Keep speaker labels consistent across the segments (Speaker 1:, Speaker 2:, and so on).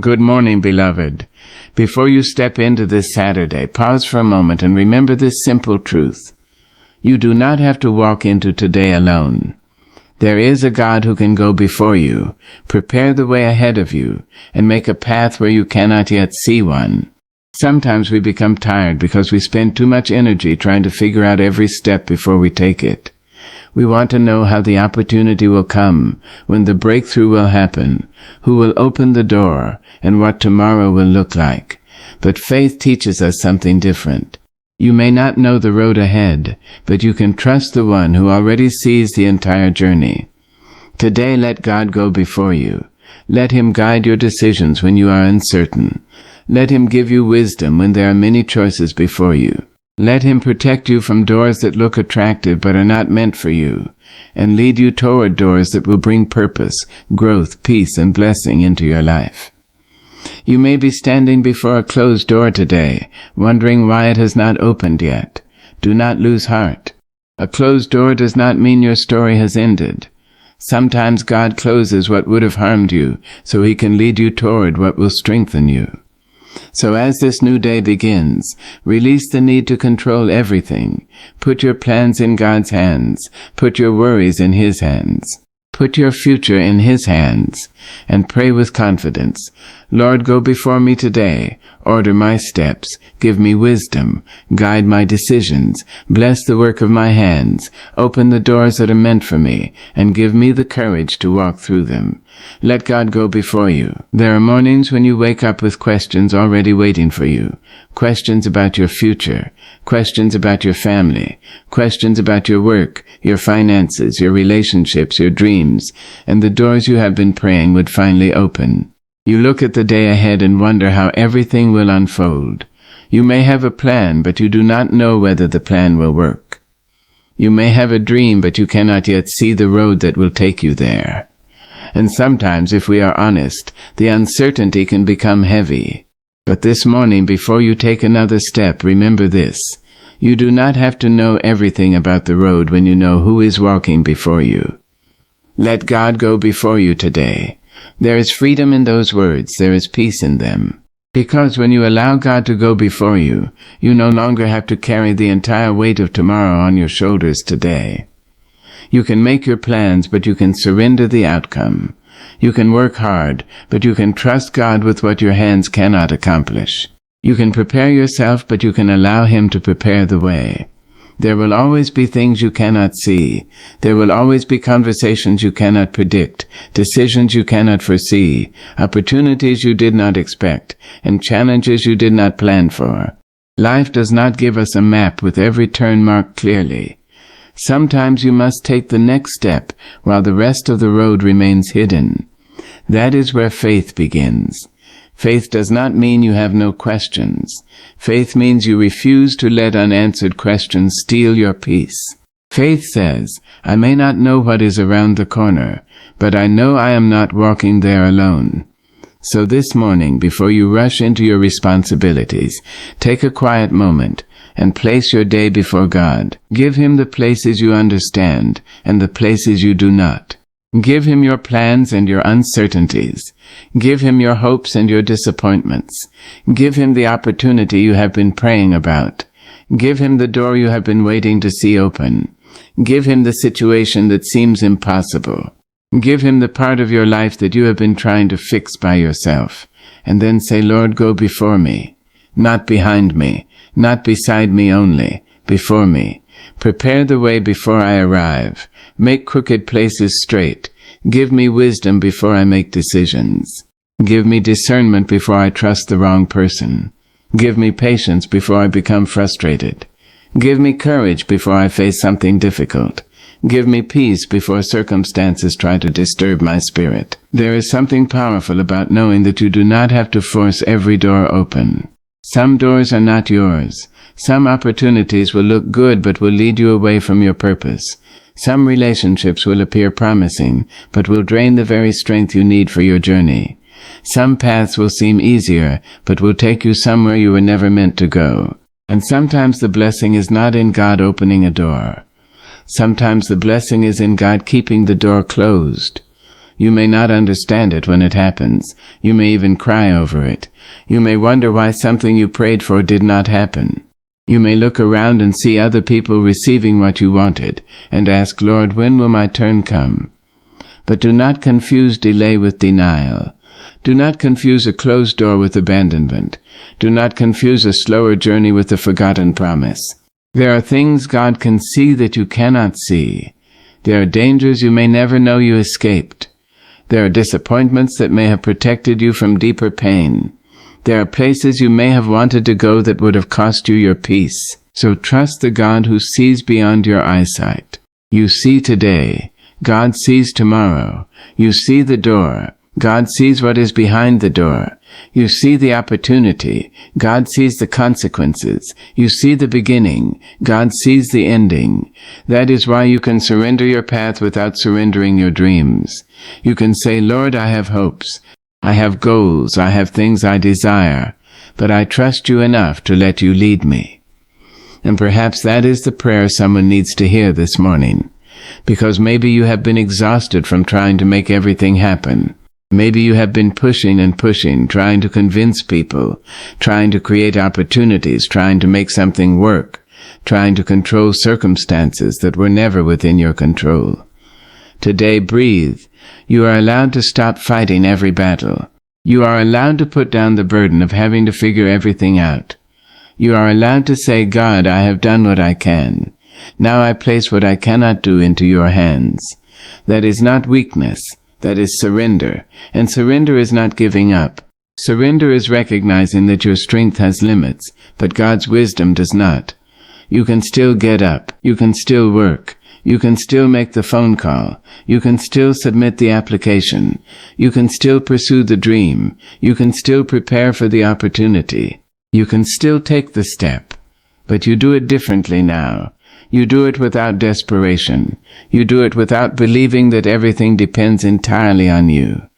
Speaker 1: Good morning, beloved. Before you step into this Saturday, pause for a moment and remember this simple truth. You do not have to walk into today alone. There is a God who can go before you, prepare the way ahead of you, and make a path where you cannot yet see one. Sometimes we become tired because we spend too much energy trying to figure out every step before we take it. We want to know how the opportunity will come, when the breakthrough will happen, who will open the door, and what tomorrow will look like. But faith teaches us something different. You may not know the road ahead, but you can trust the one who already sees the entire journey. Today let God go before you. Let him guide your decisions when you are uncertain. Let him give you wisdom when there are many choices before you. Let him protect you from doors that look attractive but are not meant for you, and lead you toward doors that will bring purpose, growth, peace, and blessing into your life. You may be standing before a closed door today, wondering why it has not opened yet. Do not lose heart. A closed door does not mean your story has ended. Sometimes God closes what would have harmed you, so he can lead you toward what will strengthen you. So as this new day begins, release the need to control everything. Put your plans in God's hands. Put your worries in his hands. Put your future in his hands, and pray with confidence. Lord, go before me today. Order my steps. Give me wisdom. Guide my decisions. Bless the work of my hands. Open the doors that are meant for me, and give me the courage to walk through them. Let God go before you. There are mornings when you wake up with questions already waiting for you. Questions about your future. Questions about your family. Questions about your work, your finances, your relationships, your dreams, and the doors you have been praying would finally open. You look at the day ahead and wonder how everything will unfold. You may have a plan, but you do not know whether the plan will work. You may have a dream, but you cannot yet see the road that will take you there. And sometimes, if we are honest, the uncertainty can become heavy. But this morning, before you take another step, remember this. You do not have to know everything about the road when you know who is walking before you. Let God go before you today. There is freedom in those words. There is peace in them. Because when you allow God to go before you, you no longer have to carry the entire weight of tomorrow on your shoulders today. You can make your plans, but you can surrender the outcome. You can work hard, but you can trust God with what your hands cannot accomplish. You can prepare yourself, but you can allow him to prepare the way. There will always be things you cannot see. There will always be conversations you cannot predict, decisions you cannot foresee, opportunities you did not expect, and challenges you did not plan for. Life does not give us a map with every turn marked clearly. Sometimes you must take the next step while the rest of the road remains hidden. That is where faith begins. Faith does not mean you have no questions. Faith means you refuse to let unanswered questions steal your peace. Faith says, I may not know what is around the corner, but I know I am not walking there alone. So this morning, before you rush into your responsibilities, take a quiet moment and place your day before God. Give him the places you understand and the places you do not. Give him your plans and your uncertainties. Give him your hopes and your disappointments. Give him the opportunity you have been praying about. Give him the door you have been waiting to see open. Give him the situation that seems impossible. Give him the part of your life that you have been trying to fix by yourself. And then say, Lord, go before me. Not behind me. Not beside me only. Before me. Prepare the way before I arrive. Make crooked places straight. Give me wisdom before I make decisions. Give me discernment before I trust the wrong person. Give me patience before I become frustrated. Give me courage before I face something difficult. Give me peace before circumstances try to disturb my spirit. There is something powerful about knowing that you do not have to force every door open. Some doors are not yours. Some opportunities will look good but will lead you away from your purpose. Some relationships will appear promising but will drain the very strength you need for your journey. Some paths will seem easier but will take you somewhere you were never meant to go. And sometimes the blessing is not in God opening a door. Sometimes the blessing is in God keeping the door closed. You may not understand it when it happens. You may even cry over it. You may wonder why something you prayed for did not happen. You may look around and see other people receiving what you wanted, and ask, Lord, when will my turn come? But do not confuse delay with denial. Do not confuse a closed door with abandonment. Do not confuse a slower journey with a forgotten promise. There are things God can see that you cannot see. There are dangers you may never know you escaped. There are disappointments that may have protected you from deeper pain. There are places you may have wanted to go that would have cost you your peace. So trust the God who sees beyond your eyesight. You see today. God sees tomorrow. You see the door. God sees what is behind the door. You see the opportunity. God sees the consequences. You see the beginning. God sees the ending. That is why you can surrender your path without surrendering your dreams. You can say, Lord, I have hopes. I have goals. I have things I desire. But I trust you enough to let you lead me. And perhaps that is the prayer someone needs to hear this morning. Because maybe you have been exhausted from trying to make everything happen. Maybe you have been pushing and pushing, trying to convince people, trying to create opportunities, trying to make something work, trying to control circumstances that were never within your control. Today, breathe. You are allowed to stop fighting every battle. You are allowed to put down the burden of having to figure everything out. You are allowed to say, God, I have done what I can. Now I place what I cannot do into your hands. That is not weakness. That is surrender. And surrender is not giving up. Surrender is recognizing that your strength has limits, but God's wisdom does not. You can still get up. You can still work. You can still make the phone call. You can still submit the application. You can still pursue the dream. You can still prepare for the opportunity. You can still take the step. But you do it differently now. You do it without desperation. You do it without believing that everything depends entirely on you.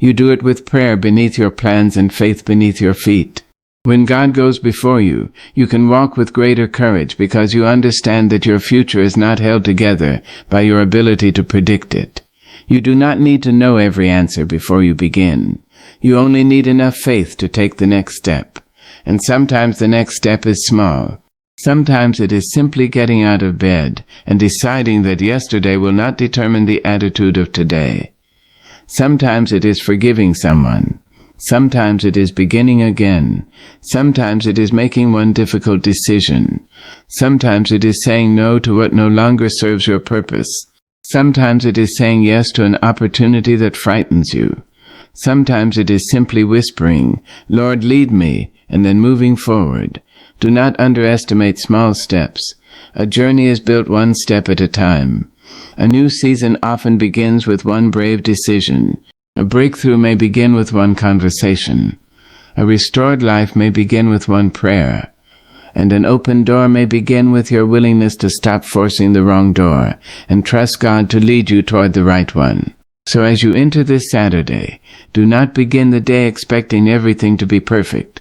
Speaker 1: You do it with prayer beneath your plans and faith beneath your feet. When God goes before you, you can walk with greater courage because you understand that your future is not held together by your ability to predict it. You do not need to know every answer before you begin. You only need enough faith to take the next step. And sometimes the next step is small. Sometimes it is simply getting out of bed and deciding that yesterday will not determine the attitude of today. Sometimes it is forgiving someone. Sometimes it is beginning again. Sometimes it is making one difficult decision. Sometimes it is saying no to what no longer serves your purpose. Sometimes it is saying yes to an opportunity that frightens you. Sometimes it is simply whispering, Lord, lead me, and then moving forward. Do not underestimate small steps. A journey is built one step at a time. A new season often begins with one brave decision. A breakthrough may begin with one conversation. A restored life may begin with one prayer. And an open door may begin with your willingness to stop forcing the wrong door and trust God to lead you toward the right one. So as you enter this Saturday, do not begin the day expecting everything to be perfect.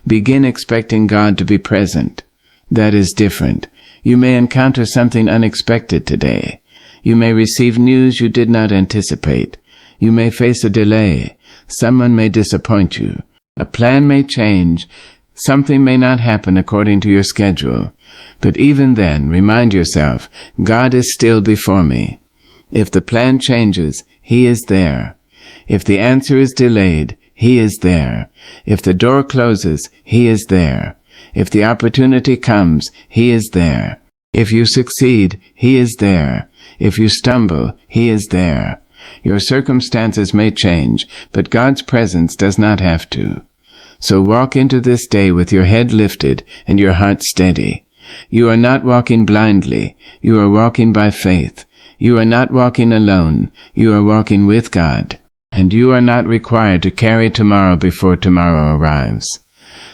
Speaker 1: Begin expecting God to be present. That is different. You may encounter something unexpected today. You may receive news you did not anticipate. You may face a delay. Someone may disappoint you. A plan may change. Something may not happen according to your schedule. But even then, remind yourself, God is still before me. If the plan changes, He is there. If the answer is delayed, He is there. If the door closes, He is there. If the opportunity comes, He is there. If you succeed, He is there. If you stumble, He is there. Your circumstances may change, but God's presence does not have to. So walk into this day with your head lifted and your heart steady. You are not walking blindly. You are walking by faith. You are not walking alone. You are walking with God. And you are not required to carry tomorrow before tomorrow arrives.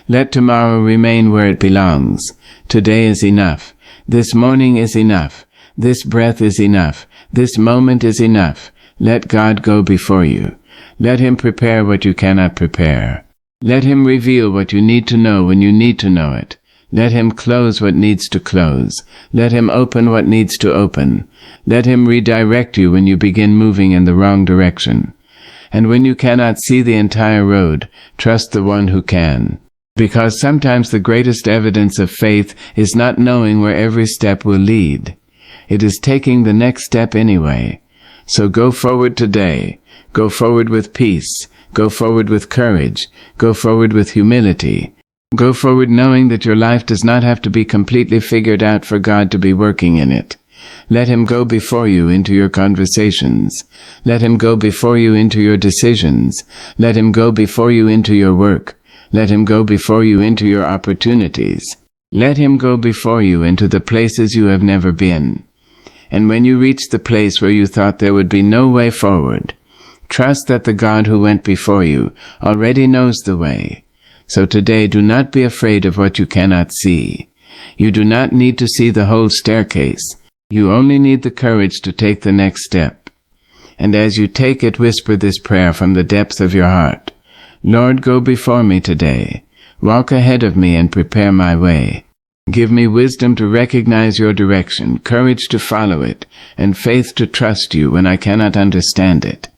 Speaker 1: Let tomorrow remain where it belongs. Today is enough. This morning is enough. This breath is enough. This moment is enough. Let God go before you. Let Him prepare what you cannot prepare. Let Him reveal what you need to know when you need to know it. Let him close what needs to close. Let him open what needs to open. Let him redirect you when you begin moving in the wrong direction. And when you cannot see the entire road, trust the one who can. Because sometimes the greatest evidence of faith is not knowing where every step will lead. It is taking the next step anyway. So go forward today. Go forward with peace. Go forward with courage. Go forward with humility. Go forward knowing that your life does not have to be completely figured out for God to be working in it. Let him go before you into your conversations. Let him go before you into your decisions. Let him go before you into your work. Let him go before you into your opportunities. Let him go before you into the places you have never been. And when you reach the place where you thought there would be no way forward, trust that the God who went before you already knows the way. So today, do not be afraid of what you cannot see. You do not need to see the whole staircase. You only need the courage to take the next step. And as you take it, whisper this prayer from the depths of your heart. Lord, go before me today. Walk ahead of me and prepare my way. Give me wisdom to recognize your direction, courage to follow it, and faith to trust you when I cannot understand it.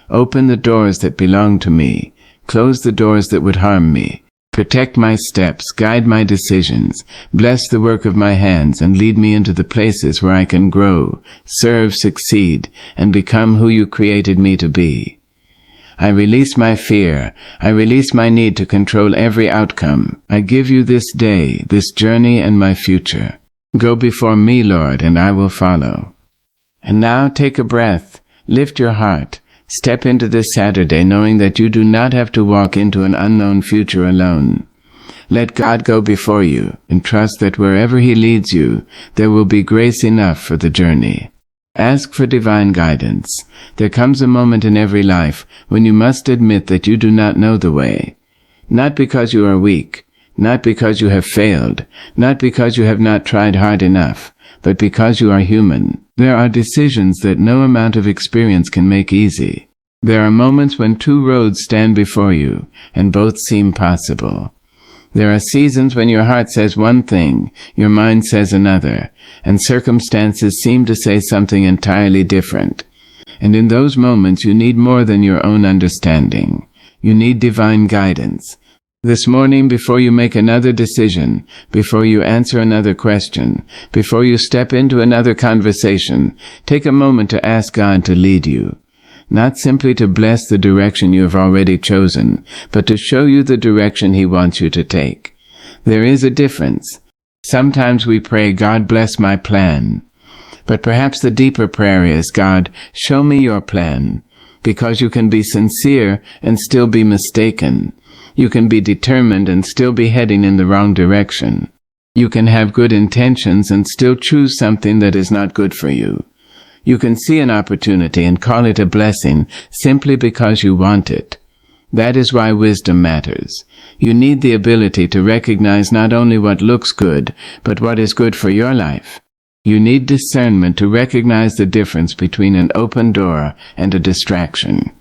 Speaker 1: Open the doors that belong to me. Close the doors that would harm me. Protect my steps, guide my decisions, bless the work of my hands, and lead me into the places where I can grow, serve, succeed, and become who you created me to be. I release my fear. I release my need to control every outcome. I give you this day, this journey, and my future. Go before me, Lord, and I will follow. And now take a breath. Lift your heart. Step into this Saturday knowing that you do not have to walk into an unknown future alone. Let God go before you, and trust that wherever he leads you, there will be grace enough for the journey. Ask for divine guidance. There comes a moment in every life when you must admit that you do not know the way. Not because you are weak, not because you have failed, not because you have not tried hard enough, but because you are human. There are decisions that no amount of experience can make easy. There are moments when two roads stand before you, and both seem possible. There are seasons when your heart says one thing, your mind says another, and circumstances seem to say something entirely different. And in those moments you need more than your own understanding. You need divine guidance. This morning, before you make another decision, before you answer another question, before you step into another conversation, take a moment to ask God to lead you. Not simply to bless the direction you have already chosen, but to show you the direction he wants you to take. There is a difference. Sometimes we pray, God bless my plan. But perhaps the deeper prayer is, God, show me your plan. Because you can be sincere and still be mistaken. You can be determined and still be heading in the wrong direction. You can have good intentions and still choose something that is not good for you. You can see an opportunity and call it a blessing simply because you want it. That is why wisdom matters. You need the ability to recognize not only what looks good, but what is good for your life. You need discernment to recognize the difference between an open door and a distraction.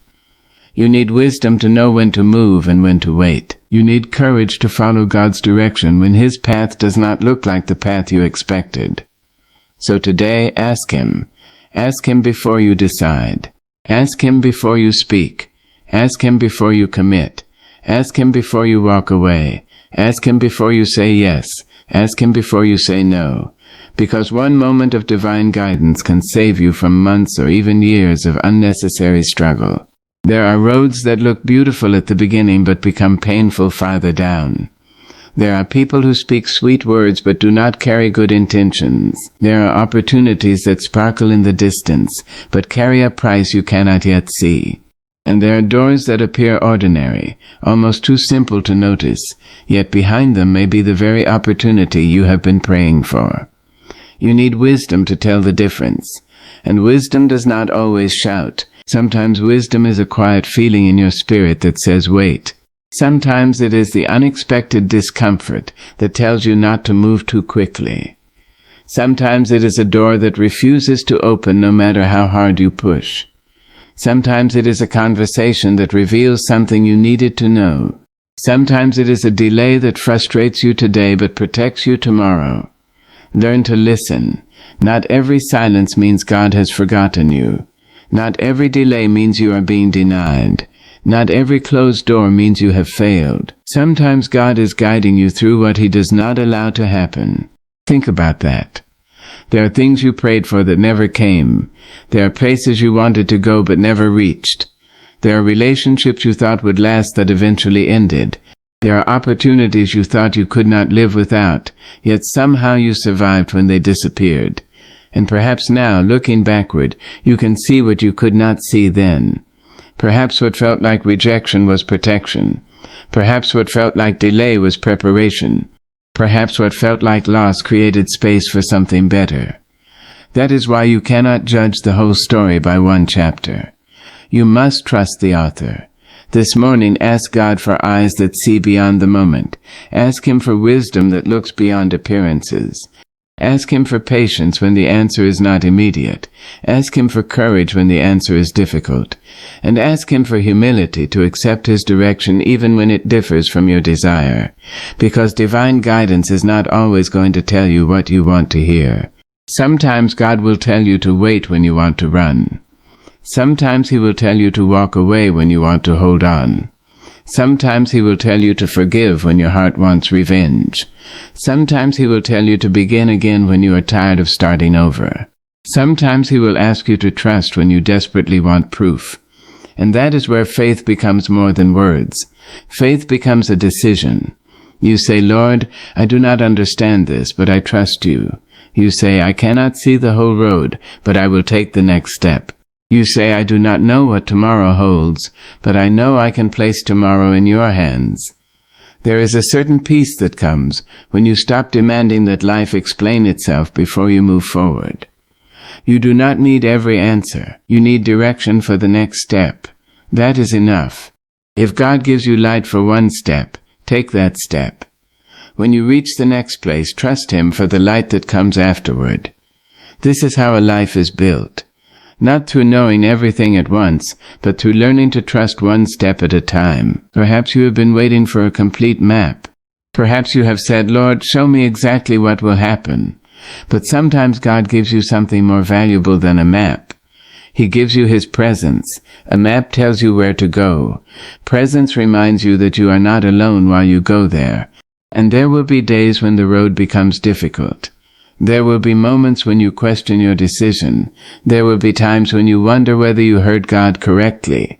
Speaker 1: You need wisdom to know when to move and when to wait. You need courage to follow God's direction when his path does not look like the path you expected. So today, ask him. Ask him before you decide. Ask him before you speak. Ask him before you commit. Ask him before you walk away. Ask him before you say yes. Ask him before you say no. Because one moment of divine guidance can save you from months or even years of unnecessary struggle. There are roads that look beautiful at the beginning but become painful farther down. There are people who speak sweet words but do not carry good intentions. There are opportunities that sparkle in the distance but carry a price you cannot yet see. And there are doors that appear ordinary, almost too simple to notice, yet behind them may be the very opportunity you have been praying for. You need wisdom to tell the difference. And wisdom does not always shout. Sometimes wisdom is a quiet feeling in your spirit that says, wait. Sometimes it is the unexpected discomfort that tells you not to move too quickly. Sometimes it is a door that refuses to open no matter how hard you push. Sometimes it is a conversation that reveals something you needed to know. Sometimes it is a delay that frustrates you today but protects you tomorrow. Learn to listen. Not every silence means God has forgotten you. Not every delay means you are being denied. Not every closed door means you have failed. Sometimes God is guiding you through what He does not allow to happen. Think about that. There are things you prayed for that never came. There are places you wanted to go but never reached. There are relationships you thought would last that eventually ended. There are opportunities you thought you could not live without, yet somehow you survived when they disappeared. And perhaps now, looking backward, you can see what you could not see then. Perhaps what felt like rejection was protection. Perhaps what felt like delay was preparation. Perhaps what felt like loss created space for something better. That is why you cannot judge the whole story by one chapter. You must trust the author. This morning, ask God for eyes that see beyond the moment. Ask Him for wisdom that looks beyond appearances. Ask Him for patience when the answer is not immediate. Ask Him for courage when the answer is difficult. And ask Him for humility to accept His direction even when it differs from your desire. Because divine guidance is not always going to tell you what you want to hear. Sometimes God will tell you to wait when you want to run. Sometimes He will tell you to walk away when you want to hold on. Sometimes He will tell you to forgive when your heart wants revenge. Sometimes He will tell you to begin again when you are tired of starting over. Sometimes He will ask you to trust when you desperately want proof. And that is where faith becomes more than words. Faith becomes a decision. You say, Lord, I do not understand this, but I trust you. You say, I cannot see the whole road, but I will take the next step. You say, I do not know what tomorrow holds, but I know I can place tomorrow in your hands. There is a certain peace that comes when you stop demanding that life explain itself before you move forward. You do not need every answer. You need direction for the next step. That is enough. If God gives you light for one step, take that step. When you reach the next place, trust Him for the light that comes afterward. This is how a life is built. Not through knowing everything at once, but through learning to trust one step at a time. Perhaps you have been waiting for a complete map. Perhaps you have said, Lord, show me exactly what will happen. But sometimes God gives you something more valuable than a map. He gives you His presence. A map tells you where to go. Presence reminds you that you are not alone while you go there. And there will be days when the road becomes difficult. There will be moments when you question your decision. There will be times when you wonder whether you heard God correctly.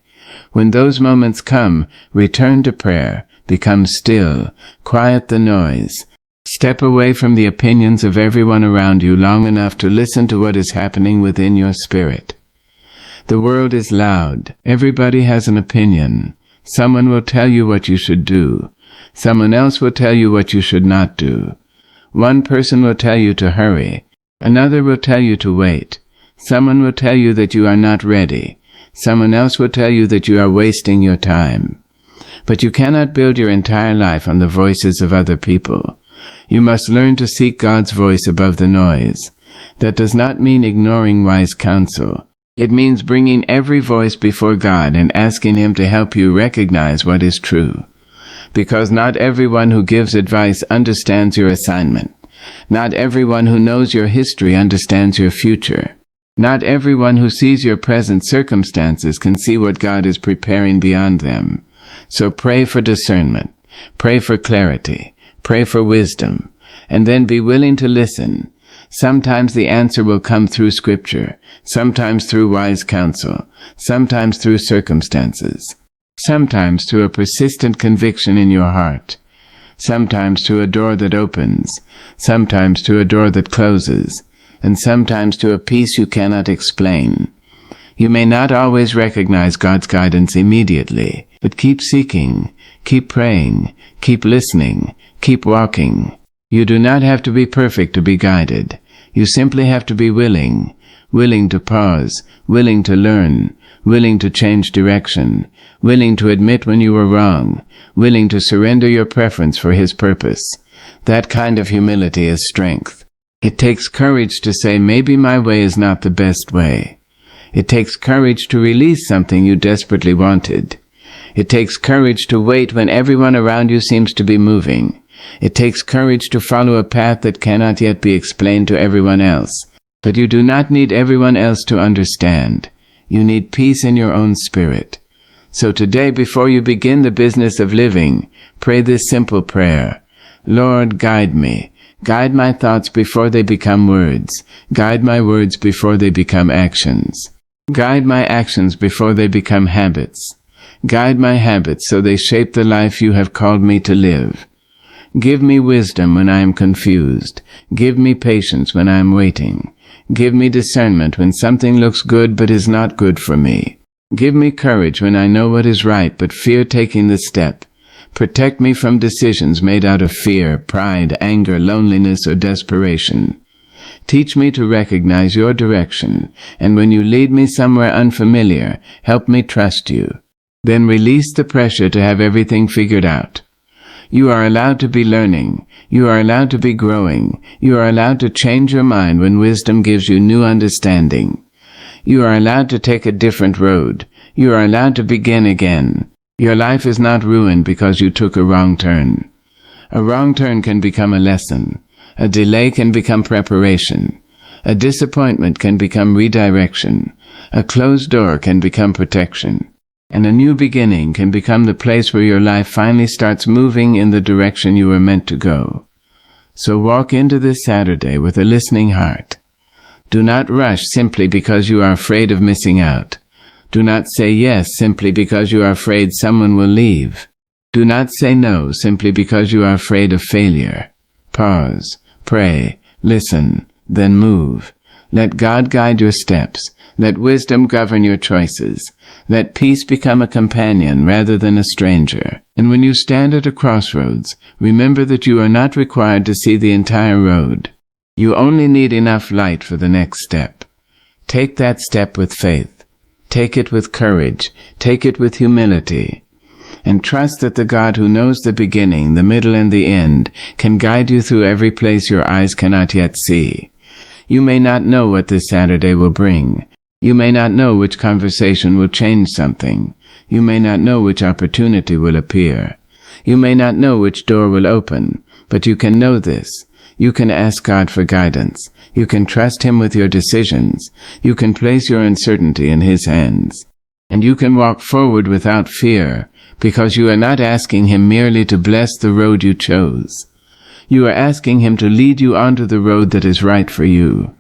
Speaker 1: When those moments come, return to prayer, become still, quiet the noise. Step away from the opinions of everyone around you long enough to listen to what is happening within your spirit. The world is loud. Everybody has an opinion. Someone will tell you what you should do. Someone else will tell you what you should not do. One person will tell you to hurry. Another will tell you to wait. Someone will tell you that you are not ready. Someone else will tell you that you are wasting your time. But you cannot build your entire life on the voices of other people. You must learn to seek God's voice above the noise. That does not mean ignoring wise counsel. It means bringing every voice before God and asking Him to help you recognize what is true. Because not everyone who gives advice understands your assignment. Not everyone who knows your history understands your future. Not everyone who sees your present circumstances can see what God is preparing beyond them. So pray for discernment. Pray for clarity. Pray for wisdom. And then be willing to listen. Sometimes the answer will come through Scripture. Sometimes through wise counsel. Sometimes through circumstances. Sometimes through a persistent conviction in your heart. Sometimes to a door that opens. Sometimes to a door that closes. And sometimes to a peace you cannot explain. You may not always recognize God's guidance immediately, but keep seeking, keep praying, keep listening, keep walking. You do not have to be perfect to be guided. You simply have to be willing to pause, willing to learn, willing to change direction, willing to admit when you were wrong, willing to surrender your preference for His purpose. That kind of humility is strength. It takes courage to say, maybe my way is not the best way. It takes courage to release something you desperately wanted. It takes courage to wait when everyone around you seems to be moving. It takes courage to follow a path that cannot yet be explained to everyone else. But you do not need everyone else to understand. You need peace in your own spirit. So today, before you begin the business of living, pray this simple prayer. Lord, guide me. Guide my thoughts before they become words. Guide my words before they become actions. Guide my actions before they become habits. Guide my habits so they shape the life you have called me to live. Give me wisdom when I am confused. Give me patience when I am waiting. Give me discernment when something looks good but is not good for me. Give me courage when I know what is right but fear taking the step. Protect me from decisions made out of fear, pride, anger, loneliness, or desperation. Teach me to recognize your direction, and when you lead me somewhere unfamiliar, help me trust you. Then release the pressure to have everything figured out. You are allowed to be learning. You are allowed to be growing. You are allowed to change your mind when wisdom gives you new understanding. You are allowed to take a different road. You are allowed to begin again. Your life is not ruined because you took a wrong turn. A wrong turn can become a lesson. A delay can become preparation. A disappointment can become redirection. A closed door can become protection. And a new beginning can become the place where your life finally starts moving in the direction you were meant to go. So walk into this Saturday with a listening heart. Do not rush simply because you are afraid of missing out. Do not say yes simply because you are afraid someone will leave. Do not say no simply because you are afraid of failure. Pause, pray, listen, then move. Let God guide your steps. Let wisdom govern your choices. Let peace become a companion rather than a stranger. And when you stand at a crossroads, remember that you are not required to see the entire road. You only need enough light for the next step. Take that step with faith. Take it with courage. Take it with humility. And trust that the God who knows the beginning, the middle, and the end can guide you through every place your eyes cannot yet see. You may not know what this Saturday will bring. You may not know which conversation will change something. You may not know which opportunity will appear. You may not know which door will open, but you can know this. You can ask God for guidance. You can trust Him with your decisions. You can place your uncertainty in His hands. And you can walk forward without fear, because you are not asking Him merely to bless the road you chose. You are asking Him to lead you onto the road that is right for you.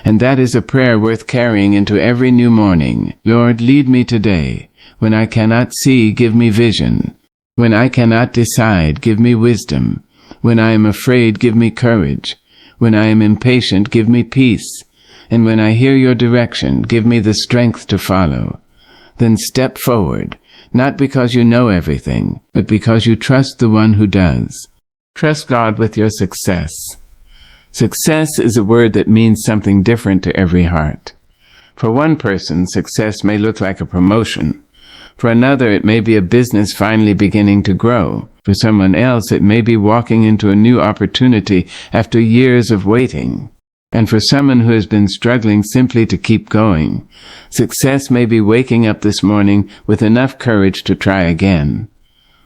Speaker 1: And that is a prayer worth carrying into every new morning. Lord, lead me today. When I cannot see, give me vision. When I cannot decide, give me wisdom. When I am afraid, give me courage. When I am impatient, give me peace. And when I hear your direction, give me the strength to follow. Then step forward, not because you know everything, but because you trust the one who does. Trust God with your success. Success is a word that means something different to every heart. For one person, success may look like a promotion. For another, it may be a business finally beginning to grow. For someone else, it may be walking into a new opportunity after years of waiting. And for someone who has been struggling simply to keep going, success may be waking up this morning with enough courage to try again.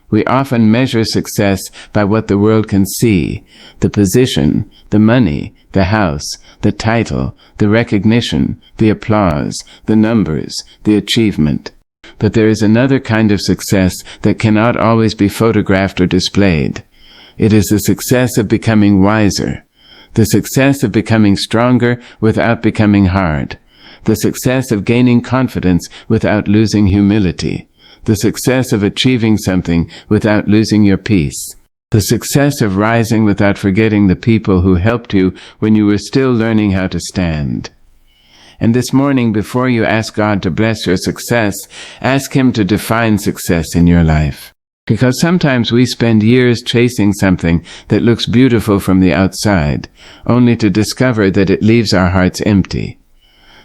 Speaker 1: We often measure success by what the world can see, the position, the money, the house, the title, the recognition, the applause, the numbers, the achievement. But there is another kind of success that cannot always be photographed or displayed. It is the success of becoming wiser, the success of becoming stronger without becoming hard, the success of gaining confidence without losing humility, the success of achieving something without losing your peace, the success of rising without forgetting the people who helped you when you were still learning how to stand. And this morning, before you ask God to bless your success, ask Him to define success in your life. Because sometimes we spend years chasing something that looks beautiful from the outside, only to discover that it leaves our hearts empty.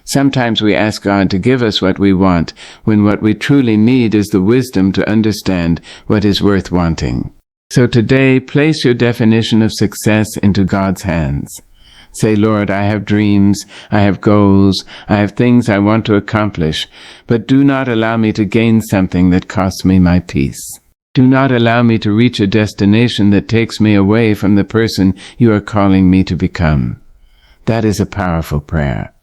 Speaker 1: Sometimes we ask God to give us what we want, when what we truly need is the wisdom to understand what is worth wanting. So today, place your definition of success into God's hands. Say, Lord, I have dreams, I have goals, I have things I want to accomplish, but do not allow me to gain something that costs me my peace. Do not allow me to reach a destination that takes me away from the person you are calling me to become. That is a powerful prayer.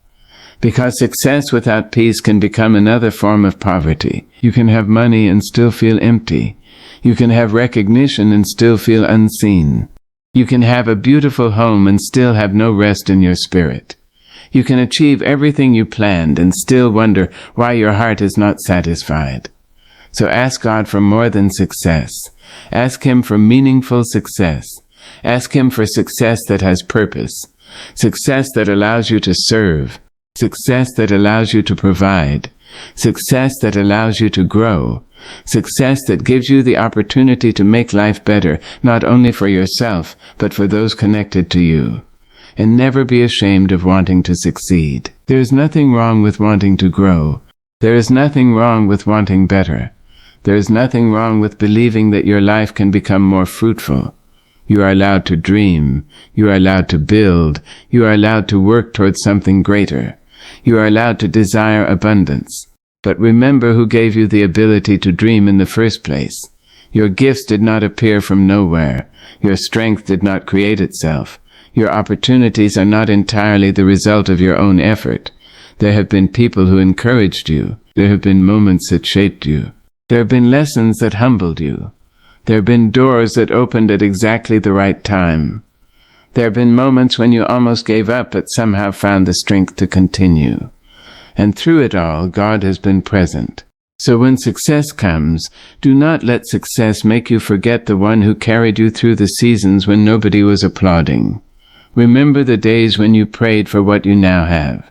Speaker 1: Because success without peace can become another form of poverty. You can have money and still feel empty. You can have recognition and still feel unseen. You can have a beautiful home and still have no rest in your spirit. You can achieve everything you planned and still wonder why your heart is not satisfied. So ask God for more than success. Ask Him for meaningful success. Ask Him for success that has purpose. Success that allows you to serve. Success that allows you to provide. Success that allows you to grow. Success that gives you the opportunity to make life better, not only for yourself, but for those connected to you. And never be ashamed of wanting to succeed. There is nothing wrong with wanting to grow. There is nothing wrong with wanting better. There is nothing wrong with believing that your life can become more fruitful. You are allowed to dream. You are allowed to build. You are allowed to work towards something greater. You are allowed to desire abundance. But remember who gave you the ability to dream in the first place. Your gifts did not appear from nowhere. Your strength did not create itself. Your opportunities are not entirely the result of your own effort. There have been people who encouraged you. There have been moments that shaped you. There have been lessons that humbled you. There have been doors that opened at exactly the right time. There have been moments when you almost gave up but somehow found the strength to continue. And through it all, God has been present. So when success comes, do not let success make you forget the one who carried you through the seasons when nobody was applauding. Remember the days when you prayed for what you now have.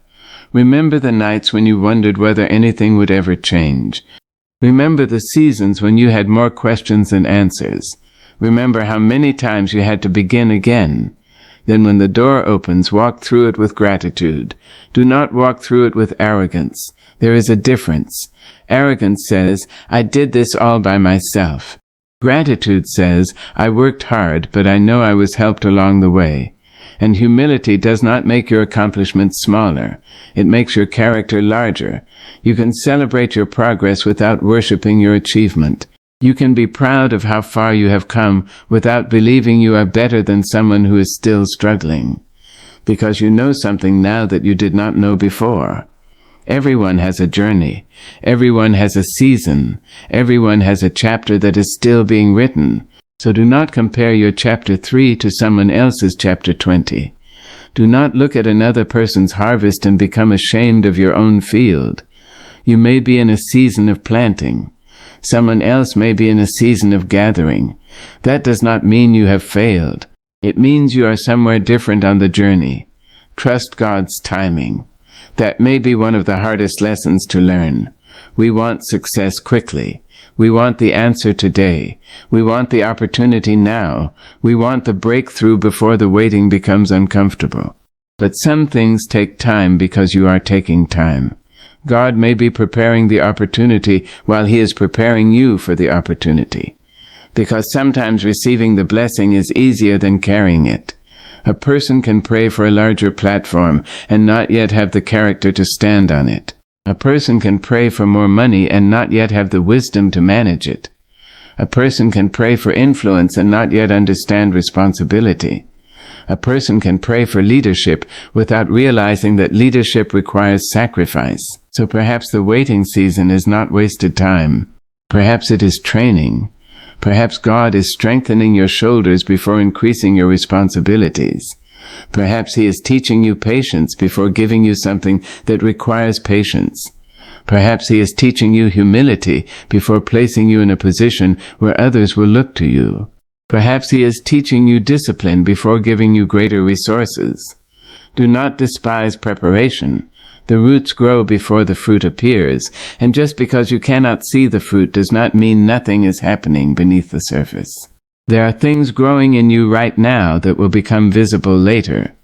Speaker 1: Remember the nights when you wondered whether anything would ever change. Remember the seasons when you had more questions than answers. Remember how many times you had to begin again. Then when the door opens, walk through it with gratitude. Do not walk through it with arrogance. There is a difference. Arrogance says, I did this all by myself. Gratitude says, I worked hard, but I know I was helped along the way. And humility does not make your accomplishments smaller. It makes your character larger. You can celebrate your progress without worshiping your achievement. You can be proud of how far you have come without believing you are better than someone who is still struggling. Because you know something now that you did not know before. Everyone has a journey. Everyone has a season. Everyone has a chapter that is still being written. So do not compare your chapter 3 to someone else's chapter 20. Do not look at another person's harvest and become ashamed of your own field. You may be in a season of planting. Someone else may be in a season of gathering. That does not mean you have failed. It means you are somewhere different on the journey. Trust God's timing. That may be one of the hardest lessons to learn. We want success quickly. We want the answer today. We want the opportunity now. We want the breakthrough before the waiting becomes uncomfortable. But some things take time because you are taking time. God may be preparing the opportunity while He is preparing you for the opportunity. Because sometimes receiving the blessing is easier than carrying it. A person can pray for a larger platform and not yet have the character to stand on it. A person can pray for more money and not yet have the wisdom to manage it. A person can pray for influence and not yet understand responsibility. A person can pray for leadership without realizing that leadership requires sacrifice. So perhaps the waiting season is not wasted time. Perhaps it is training. Perhaps God is strengthening your shoulders before increasing your responsibilities. Perhaps He is teaching you patience before giving you something that requires patience. Perhaps He is teaching you humility before placing you in a position where others will look to you. Perhaps He is teaching you discipline before giving you greater resources. Do not despise preparation. The roots grow before the fruit appears, and just because you cannot see the fruit does not mean nothing is happening beneath the surface. There are things growing in you right now that will become visible later.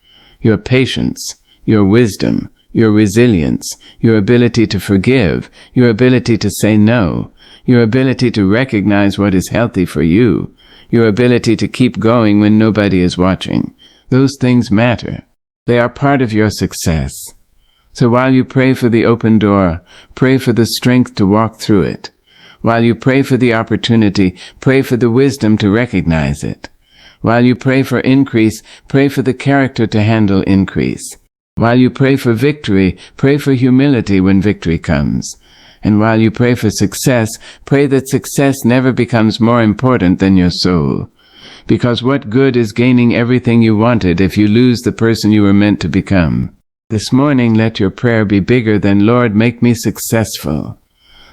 Speaker 1: Your patience, your wisdom, your resilience, your ability to forgive, your ability to say no, your ability to recognize what is healthy for you, your ability to keep going when nobody is watching. Those things matter. They are part of your success. So while you pray for the open door, pray for the strength to walk through it. While you pray for the opportunity, pray for the wisdom to recognize it. While you pray for increase, pray for the character to handle increase. While you pray for victory, pray for humility when victory comes. And while you pray for success, pray that success never becomes more important than your soul. Because what good is gaining everything you wanted if you lose the person you were meant to become? This morning, let your prayer be bigger than, Lord, make me successful.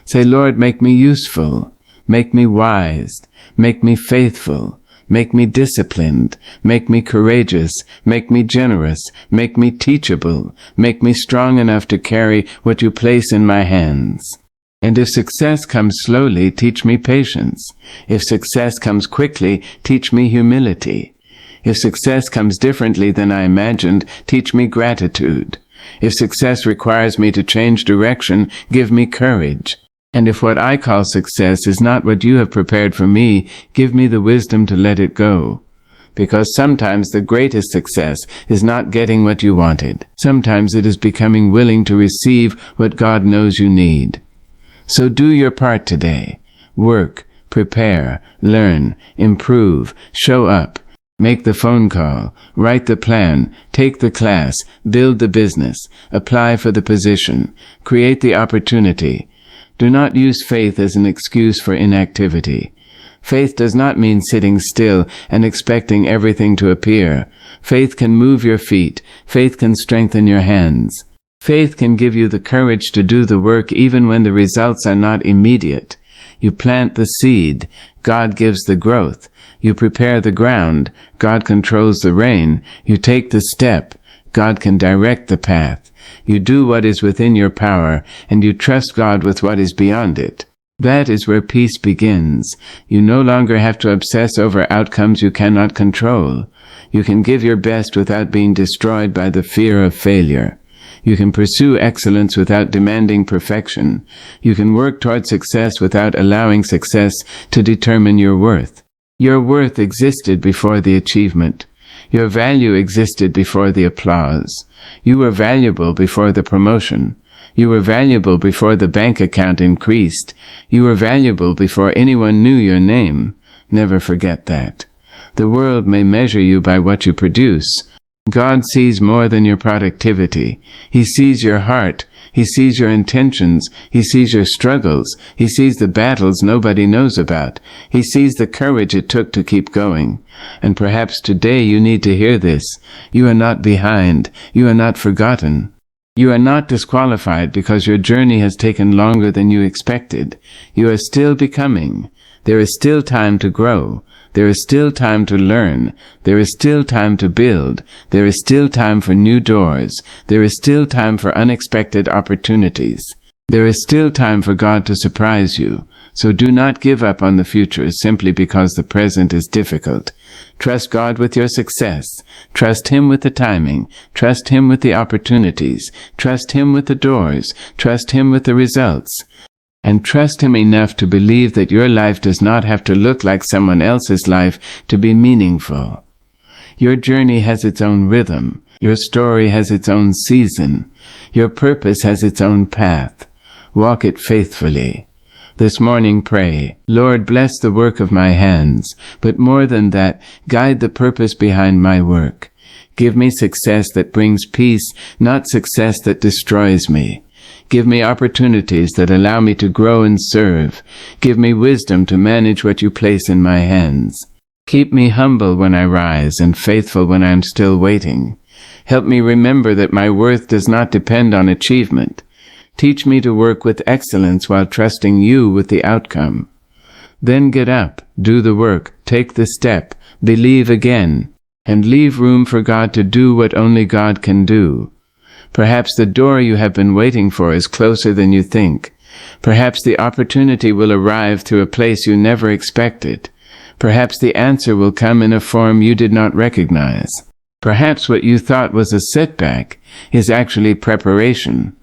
Speaker 1: Say, Lord, make me useful, make me wise, make me faithful, make me disciplined, make me courageous, make me generous, make me teachable, make me strong enough to carry what you place in my hands. And if success comes slowly, teach me patience. If success comes quickly, teach me humility. If success comes differently than I imagined, teach me gratitude. If success requires me to change direction, give me courage. And if what I call success is not what you have prepared for me, give me the wisdom to let it go. Because sometimes the greatest success is not getting what you wanted. Sometimes it is becoming willing to receive what God knows you need. So do your part today. Work, prepare, learn, improve, show up. Make the phone call, write the plan, take the class, build the business, apply for the position, create the opportunity. Do not use faith as an excuse for inactivity. Faith does not mean sitting still and expecting everything to appear. Faith can move your feet. Faith can strengthen your hands. Faith can give you the courage to do the work even when the results are not immediate. You plant the seed, God gives the growth. You prepare the ground, God controls the rain. You take the step, God can direct the path. You do what is within your power, and you trust God with what is beyond it. That is where peace begins. You no longer have to obsess over outcomes you cannot control. You can give your best without being destroyed by the fear of failure. You can pursue excellence without demanding perfection. You can work toward success without allowing success to determine your worth. Your worth existed before the achievement. Your value existed before the applause. You were valuable before the promotion. You were valuable before the bank account increased. You were valuable before anyone knew your name. Never forget that. The world may measure you by what you produce. God sees more than your productivity. He sees your heart. He sees your intentions. He sees your struggles. He sees the battles nobody knows about. He sees the courage it took to keep going. And perhaps today you need to hear this. You are not behind. You are not forgotten. You are not disqualified because your journey has taken longer than you expected. You are still becoming. There is still time to grow. There is still time to learn. There is still time to build. There is still time for new doors. There is still time for unexpected opportunities. There is still time for God to surprise you. So do not give up on the future simply because the present is difficult. Trust God with your success. Trust Him with the timing. Trust Him with the opportunities. Trust Him with the doors. Trust Him with the results. And trust Him enough to believe that your life does not have to look like someone else's life to be meaningful. Your journey has its own rhythm. Your story has its own season. Your purpose has its own path. Walk it faithfully. This morning pray, Lord, bless the work of my hands, but more than that, guide the purpose behind my work. Give me success that brings peace, not success that destroys me. Give me opportunities that allow me to grow and serve. Give me wisdom to manage what you place in my hands. Keep me humble when I rise and faithful when I am still waiting. Help me remember that my worth does not depend on achievement. Teach me to work with excellence while trusting you with the outcome. Then get up, do the work, take the step, believe again, and leave room for God to do what only God can do. Perhaps the door you have been waiting for is closer than you think. Perhaps the opportunity will arrive through a place you never expected. Perhaps the answer will come in a form you did not recognize. Perhaps what you thought was a setback is actually preparation.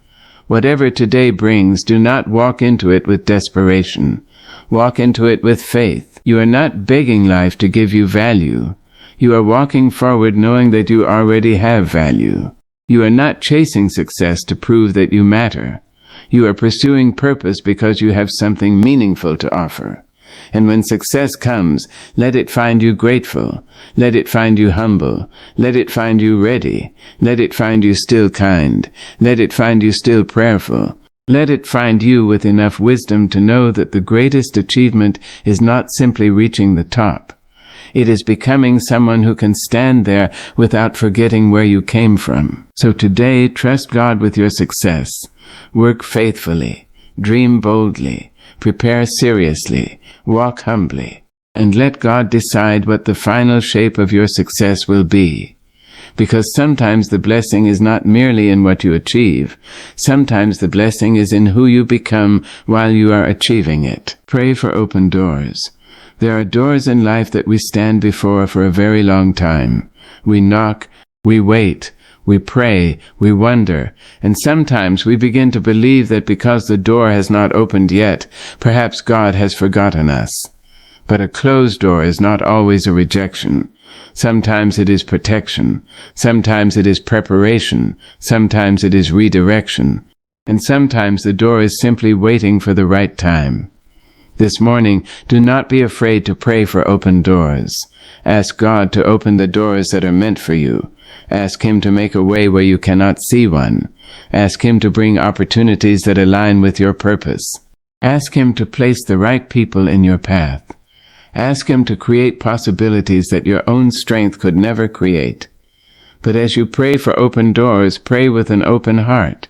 Speaker 1: Whatever today brings, do not walk into it with desperation. Walk into it with faith. You are not begging life to give you value. You are walking forward knowing that you already have value. You are not chasing success to prove that you matter. You are pursuing purpose because you have something meaningful to offer. And when success comes, let it find you grateful. Let it find you humble. Let it find you ready. Let it find you still kind. Let it find you still prayerful. Let it find you with enough wisdom to know that the greatest achievement is not simply reaching the top. It is becoming someone who can stand there without forgetting where you came from. So today, trust God with your success. Work faithfully. Dream boldly. Prepare seriously. Walk humbly. And let God decide what the final shape of your success will be. Because sometimes the blessing is not merely in what you achieve. Sometimes the blessing is in who you become while you are achieving it. Pray for open doors. There are doors in life that we stand before for a very long time. We knock, we wait, we pray, we wonder, and sometimes we begin to believe that because the door has not opened yet, perhaps God has forgotten us. But a closed door is not always a rejection. Sometimes it is protection. Sometimes it is preparation. Sometimes it is redirection. And sometimes the door is simply waiting for the right time. This morning, do not be afraid to pray for open doors. Ask God to open the doors that are meant for you. Ask Him to make a way where you cannot see one. Ask Him to bring opportunities that align with your purpose. Ask Him to place the right people in your path. Ask Him to create possibilities that your own strength could never create. But as you pray for open doors, pray with an open heart,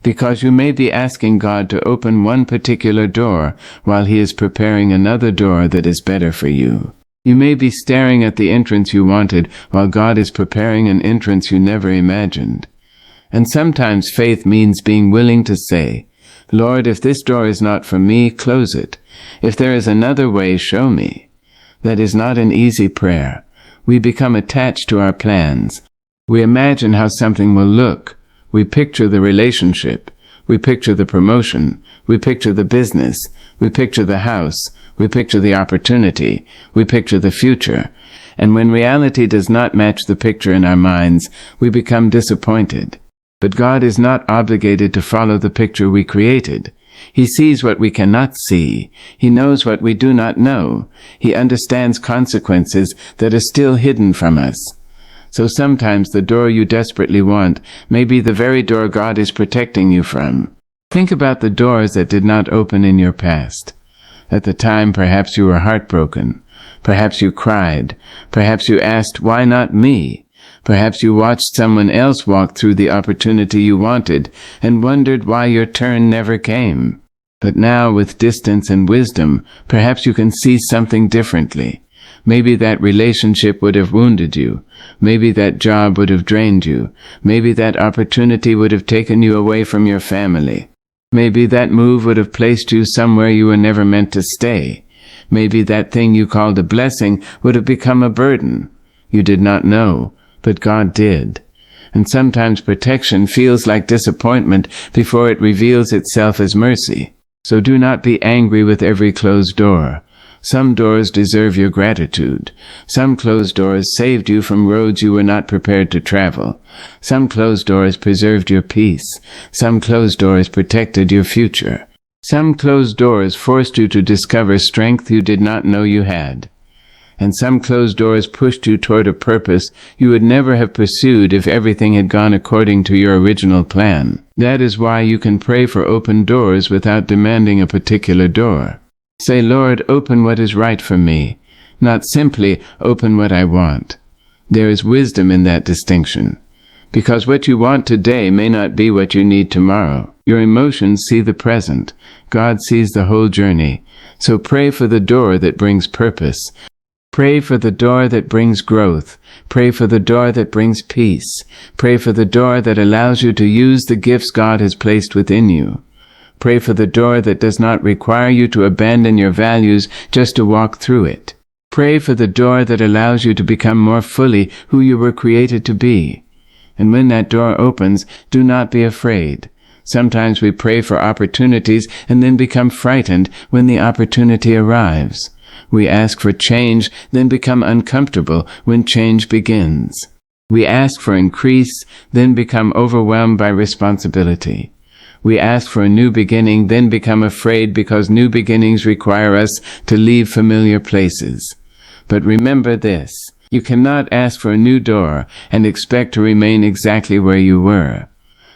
Speaker 1: because you may be asking God to open one particular door while He is preparing another door that is better for you. You may be staring at the entrance you wanted while God is preparing an entrance you never imagined. And sometimes faith means being willing to say, Lord, if this door is not for me, close it. If there is another way, show me. That is not an easy prayer. We become attached to our plans. We imagine how something will look. We picture the relationship. We picture the promotion. We picture the business. We picture the house. We picture the opportunity. We picture the future. And when reality does not match the picture in our minds, we become disappointed. But God is not obligated to follow the picture we created. He sees what we cannot see. He knows what we do not know. He understands consequences that are still hidden from us. So sometimes the door you desperately want may be the very door God is protecting you from. Think about the doors that did not open in your past. At the time, perhaps you were heartbroken. Perhaps you cried. Perhaps you asked, why not me? Perhaps you watched someone else walk through the opportunity you wanted and wondered why your turn never came. But now, with distance and wisdom, perhaps you can see something differently. Maybe that relationship would have wounded you. Maybe that job would have drained you. Maybe that opportunity would have taken you away from your family. Maybe that move would have placed you somewhere you were never meant to stay. Maybe that thing you called a blessing would have become a burden. You did not know, but God did. And sometimes protection feels like disappointment before it reveals itself as mercy. So do not be angry with every closed door. Some doors deserve your gratitude. Some closed doors saved you from roads you were not prepared to travel. Some closed doors preserved your peace. Some closed doors protected your future. Some closed doors forced you to discover strength you did not know you had. And some closed doors pushed you toward a purpose you would never have pursued if everything had gone according to your original plan. That is why you can pray for open doors without demanding a particular door. Say, Lord, open what is right for me, not simply open what I want. There is wisdom in that distinction, because what you want today may not be what you need tomorrow. Your emotions see the present. God sees the whole journey. So pray for the door that brings purpose. Pray for the door that brings growth. Pray for the door that brings peace. Pray for the door that allows you to use the gifts God has placed within you. Pray for the door that does not require you to abandon your values just to walk through it. Pray for the door that allows you to become more fully who you were created to be. And when that door opens, do not be afraid. Sometimes we pray for opportunities and then become frightened when the opportunity arrives. We ask for change, then become uncomfortable when change begins. We ask for increase, then become overwhelmed by responsibility. We ask for a new beginning, then become afraid because new beginnings require us to leave familiar places. But remember this: you cannot ask for a new door and expect to remain exactly where you were.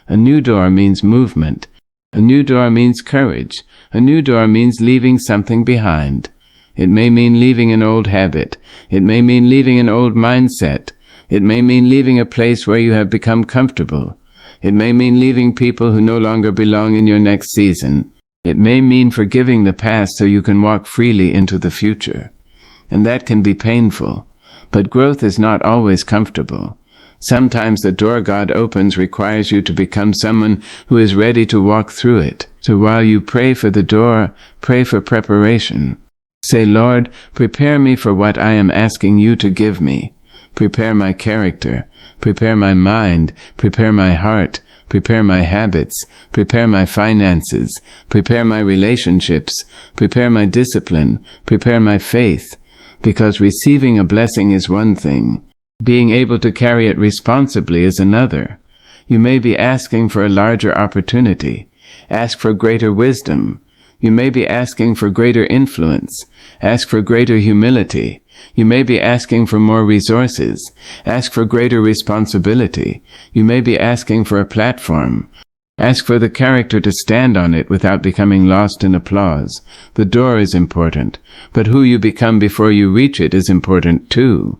Speaker 1: A new door means movement. A new door means courage. A new door means leaving something behind. It may mean leaving an old habit. It may mean leaving an old mindset. It may mean leaving a place where you have become comfortable. It may mean leaving people who no longer belong in your next season. It may mean forgiving the past so you can walk freely into the future. And that can be painful. But growth is not always comfortable. Sometimes the door God opens requires you to become someone who is ready to walk through it. So while you pray for the door, pray for preparation. Say, Lord, prepare me for what I am asking you to give me. Prepare my character, prepare my mind, prepare my heart, prepare my habits, prepare my finances, prepare my relationships, prepare my discipline, prepare my faith. Because receiving a blessing is one thing. Being able to carry it responsibly is another. You may be asking for a larger opportunity. Ask for greater wisdom. You may be asking for greater influence. Ask for greater humility. You may be asking for more resources. Ask for greater responsibility. You may be asking for a platform. Ask for the character to stand on it without becoming lost in applause. The door is important, but who you become before you reach it is important too.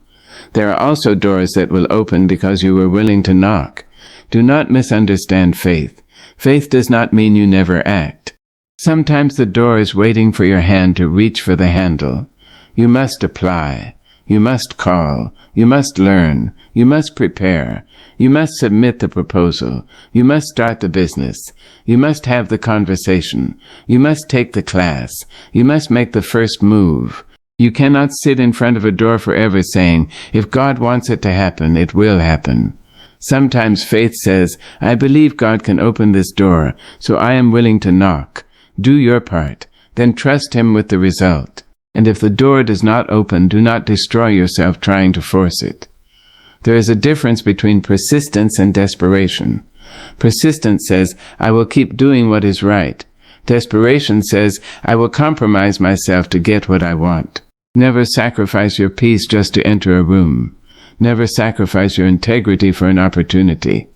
Speaker 1: There are also doors that will open because you were willing to knock. Do not misunderstand faith. Faith does not mean you never act. Sometimes the door is waiting for your hand to reach for the handle. You must apply. You must call. You must learn. You must prepare. You must submit the proposal. You must start the business. You must have the conversation. You must take the class. You must make the first move. You cannot sit in front of a door forever saying, if God wants it to happen, it will happen. Sometimes faith says, I believe God can open this door, so I am willing to knock. Do your part. Then trust Him with the result. And if the door does not open, do not destroy yourself trying to force it. There is a difference between persistence and desperation. Persistence says, I will keep doing what is right. Desperation says, I will compromise myself to get what I want. Never sacrifice your peace just to enter a room. Never sacrifice your integrity for an opportunity.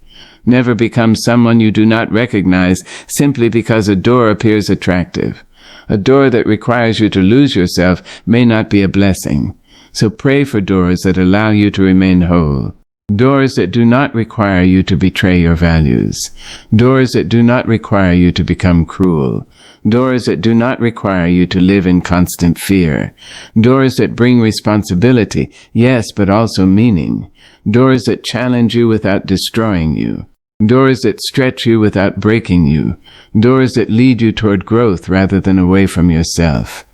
Speaker 1: Never become someone you do not recognize simply because a door appears attractive. A door that requires you to lose yourself may not be a blessing. So pray for doors that allow you to remain whole. Doors that do not require you to betray your values. Doors that do not require you to become cruel. Doors that do not require you to live in constant fear. Doors that bring responsibility, yes, but also meaning. Doors that challenge you without destroying you. Doors that stretch you without breaking you. Doors that lead you toward growth rather than away from yourself.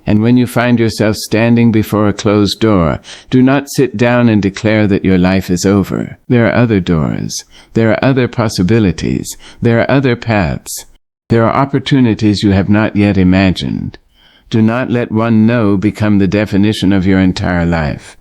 Speaker 1: And when you find yourself standing before a closed door, do not sit down and declare that your life is over. There are other doors. There are other possibilities. There are other paths. There are opportunities you have not yet imagined. Do not let one no become the definition of your entire life.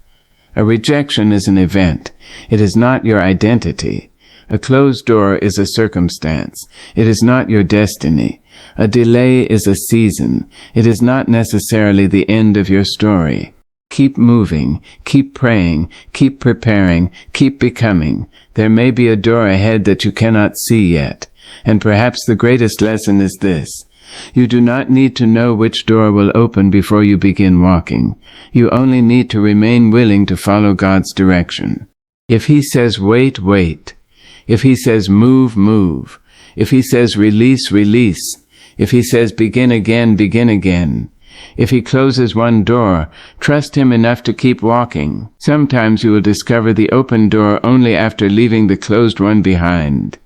Speaker 1: A rejection is an event. It is not your identity. A closed door is a circumstance. It is not your destiny. A delay is a season. It is not necessarily the end of your story. Keep moving, keep praying, keep preparing, keep becoming. There may be a door ahead that you cannot see yet. And perhaps the greatest lesson is this. You do not need to know which door will open before you begin walking. You only need to remain willing to follow God's direction. If He says wait, wait. If He says move, move. If He says release, release. If He says begin again, begin again. If He closes one door, trust Him enough to keep walking. Sometimes you will discover the open door only after leaving the closed one behind.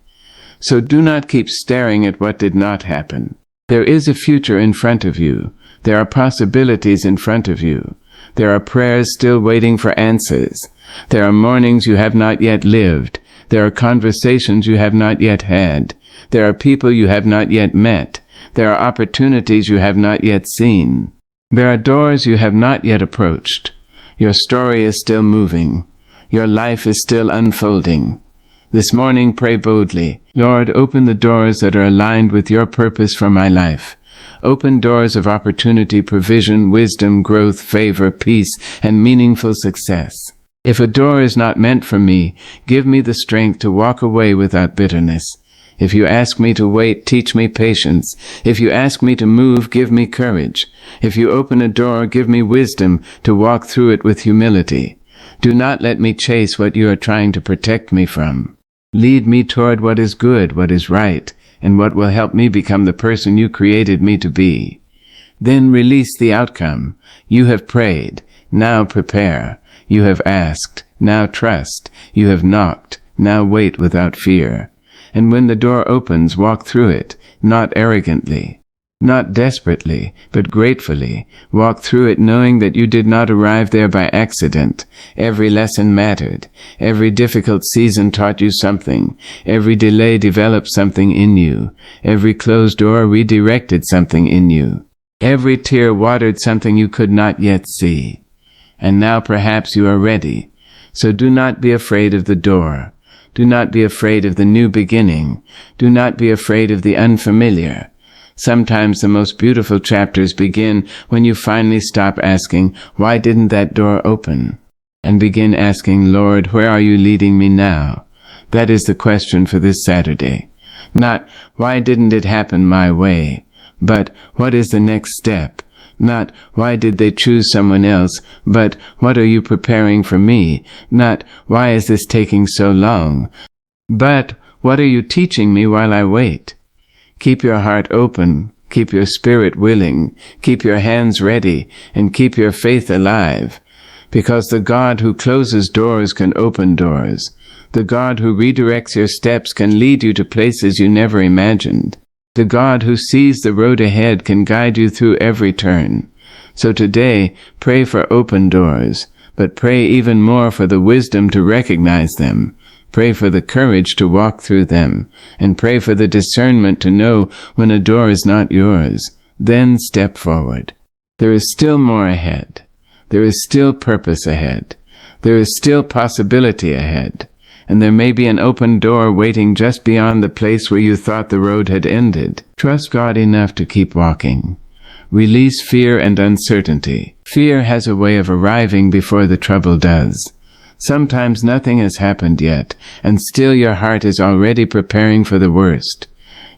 Speaker 1: So do not keep staring at what did not happen. There is a future in front of you. There are possibilities in front of you. There are prayers still waiting for answers. There are mornings you have not yet lived. There are conversations you have not yet had. There are people you have not yet met. There are opportunities you have not yet seen. There are doors you have not yet approached. Your story is still moving. Your life is still unfolding. This morning, pray boldly, Lord, open the doors that are aligned with your purpose for my life. Open doors of opportunity, provision, wisdom, growth, favor, peace, and meaningful success. If a door is not meant for me, give me the strength to walk away without bitterness. If you ask me to wait, teach me patience. If you ask me to move, give me courage. If you open a door, give me wisdom to walk through it with humility. Do not let me chase what you are trying to protect me from. Lead me toward what is good, what is right, and what will help me become the person you created me to be. Then release the outcome. You have prayed. Now prepare. You have asked. Now trust. You have knocked. Now wait without fear. And when the door opens, walk through it, not arrogantly, not desperately, but gratefully. Walk through it knowing that you did not arrive there by accident. Every lesson mattered. Every difficult season taught you something. Every delay developed something in you. Every closed door redirected something in you. Every tear watered something you could not yet see. And now perhaps you are ready. So do not be afraid of the door. Do not be afraid of the new beginning. Do not be afraid of the unfamiliar. Sometimes the most beautiful chapters begin when you finally stop asking, why didn't that door open? And begin asking, Lord, where are you leading me now? That is the question for this Saturday. Not, why didn't it happen my way? But, what is the next step? Not, why did they choose someone else? But, what are you preparing for me? Not, why is this taking so long? But, what are you teaching me while I wait? Keep your heart open, keep your spirit willing, keep your hands ready, and keep your faith alive. Because the God who closes doors can open doors. The God who redirects your steps can lead you to places you never imagined. The God who sees the road ahead can guide you through every turn. So today, pray for open doors, but pray even more for the wisdom to recognize them. Pray for the courage to walk through them, and pray for the discernment to know when a door is not yours. Then step forward. There is still more ahead. There is still purpose ahead. There is still possibility ahead. And there may be an open door waiting just beyond the place where you thought the road had ended. Trust God enough to keep walking. Release fear and uncertainty. Fear has a way of arriving before the trouble does. Sometimes nothing has happened yet, and still your heart is already preparing for the worst.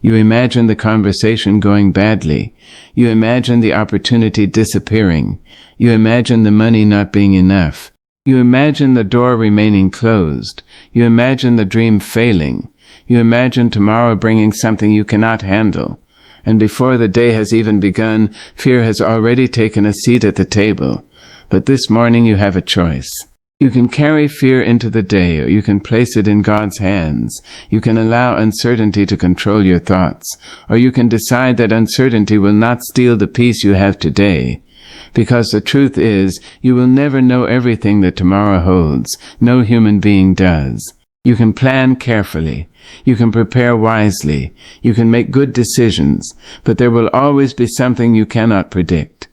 Speaker 1: You imagine the conversation going badly. You imagine the opportunity disappearing. You imagine the money not being enough. You imagine the door remaining closed. You imagine the dream failing. You imagine tomorrow bringing something you cannot handle. And before the day has even begun, fear has already taken a seat at the table. But this morning you have a choice. You can carry fear into the day, or you can place it in God's hands. You can allow uncertainty to control your thoughts, or you can decide that uncertainty will not steal the peace you have today. Because the truth is, you will never know everything that tomorrow holds. No human being does. You can plan carefully. You can prepare wisely. You can make good decisions. But there will always be something you cannot predict.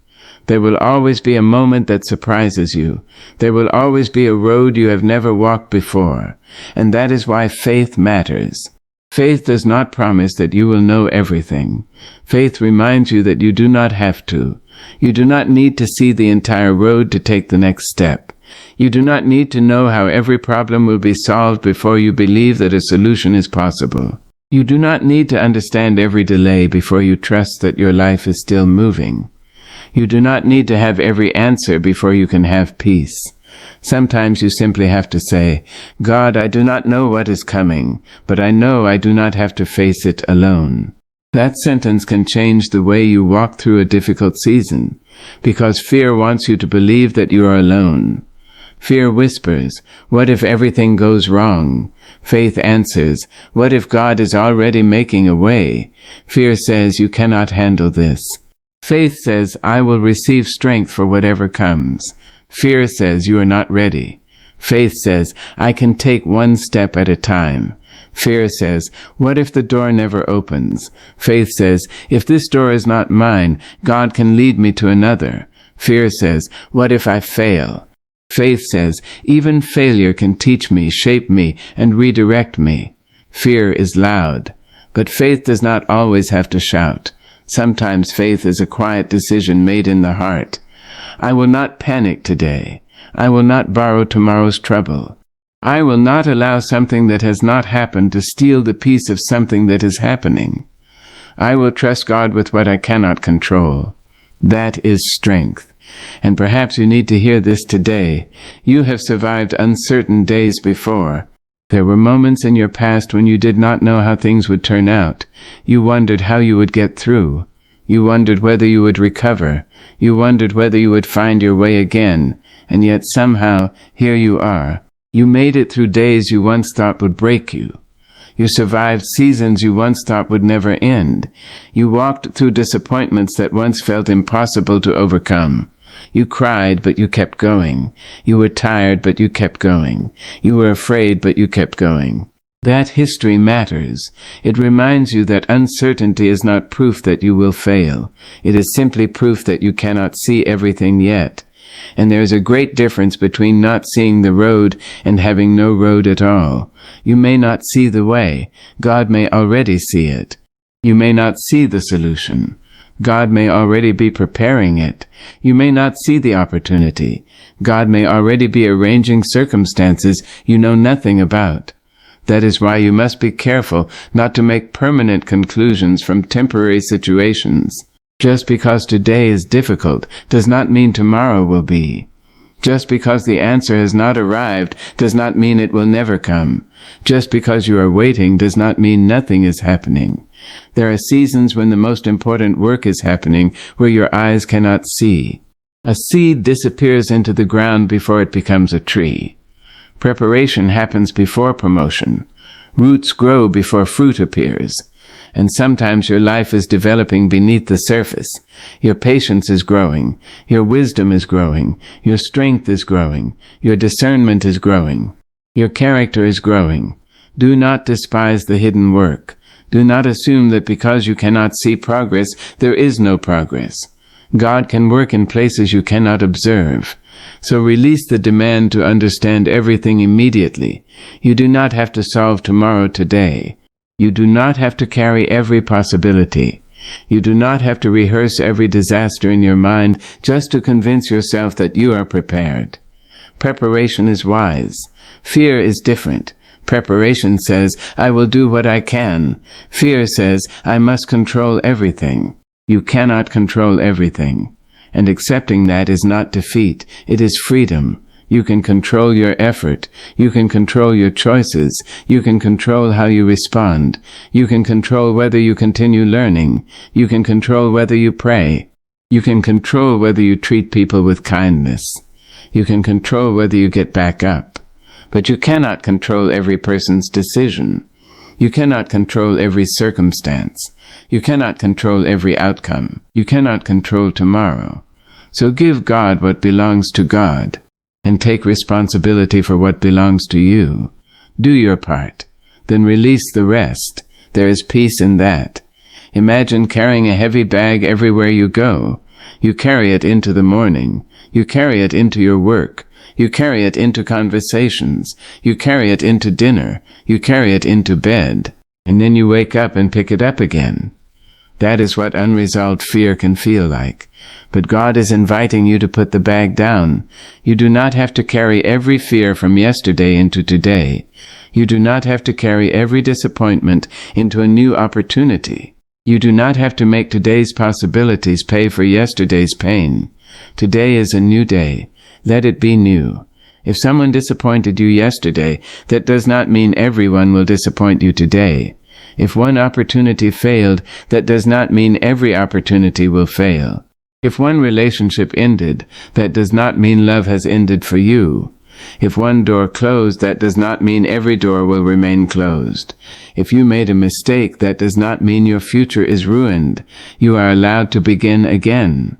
Speaker 1: There will always be a moment that surprises you. There will always be a road you have never walked before. And that is why faith matters. Faith does not promise that you will know everything. Faith reminds you that you do not have to. You do not need to see the entire road to take the next step. You do not need to know how every problem will be solved before you believe that a solution is possible. You do not need to understand every delay before you trust that your life is still moving. You do not need to have every answer before you can have peace. Sometimes you simply have to say, God, I do not know what is coming, but I know I do not have to face it alone. That sentence can change the way you walk through a difficult season, because fear wants you to believe that you are alone. Fear whispers, what if everything goes wrong? Faith answers, what if God is already making a way? Fear says, you cannot handle this. Faith says, I will receive strength for whatever comes. Fear says, you are not ready. Faith says, I can take one step at a time. Fear says, what if the door never opens? Faith says, if this door is not mine, God can lead me to another. Fear says, what if I fail? Faith says, even failure can teach me, shape me, and redirect me. Fear is loud, but faith does not always have to shout. Sometimes faith is a quiet decision made in the heart. I will not panic today. I will not borrow tomorrow's trouble. I will not allow something that has not happened to steal the peace of something that is happening. I will trust God with what I cannot control. That is strength. And perhaps you need to hear this today. You have survived uncertain days before. There were moments in your past when you did not know how things would turn out. You wondered how you would get through. You wondered whether you would recover. You wondered whether you would find your way again. And yet somehow, here you are. You made it through days you once thought would break you. You survived seasons you once thought would never end. You walked through disappointments that once felt impossible to overcome. You cried, but you kept going. You were tired, but you kept going. You were afraid, but you kept going. That history matters. It reminds you that uncertainty is not proof that you will fail. It is simply proof that you cannot see everything yet. And there is a great difference between not seeing the road and having no road at all. You may not see the way. God may already see it. You may not see the solution. God may already be preparing it. You may not see the opportunity. God may already be arranging circumstances you know nothing about. That is why you must be careful not to make permanent conclusions from temporary situations. Just because today is difficult does not mean tomorrow will be. Just because the answer has not arrived does not mean it will never come. Just because you are waiting does not mean nothing is happening. There are seasons when the most important work is happening where your eyes cannot see. A seed disappears into the ground before it becomes a tree. Preparation happens before promotion. Roots grow before fruit appears. And sometimes your life is developing beneath the surface. Your patience is growing. Your wisdom is growing. Your strength is growing. Your discernment is growing. Your character is growing. Do not despise the hidden work. Do not assume that because you cannot see progress, there is no progress. God can work in places you cannot observe. So release the demand to understand everything immediately. You do not have to solve tomorrow today. You do not have to carry every possibility. You do not have to rehearse every disaster in your mind just to convince yourself that you are prepared. Preparation is wise. Fear is different. Preparation says, I will do what I can. Fear says, I must control everything. You cannot control everything. And accepting that is not defeat. It is freedom. You can control your effort. You can control your choices. You can control how you respond. You can control whether you continue learning. You can control whether you pray. You can control whether you treat people with kindness. You can control whether you get back up. But you cannot control every person's decision. You cannot control every circumstance. You cannot control every outcome. You cannot control tomorrow. So give God what belongs to God, and take responsibility for what belongs to you. Do your part. Then release the rest. There is peace in that. Imagine carrying a heavy bag everywhere you go. You carry it into the morning. You carry it into your work. You carry it into conversations. You carry it into dinner. You carry it into bed. And then you wake up and pick it up again. That is what unresolved fear can feel like. But God is inviting you to put the bag down. You do not have to carry every fear from yesterday into today. You do not have to carry every disappointment into a new opportunity. You do not have to make today's possibilities pay for yesterday's pain. Today is a new day. Let it be new. If someone disappointed you yesterday, that does not mean everyone will disappoint you today. If one opportunity failed, that does not mean every opportunity will fail. If one relationship ended, that does not mean love has ended for you. If one door closed, that does not mean every door will remain closed. If you made a mistake, that does not mean your future is ruined. You are allowed to begin again.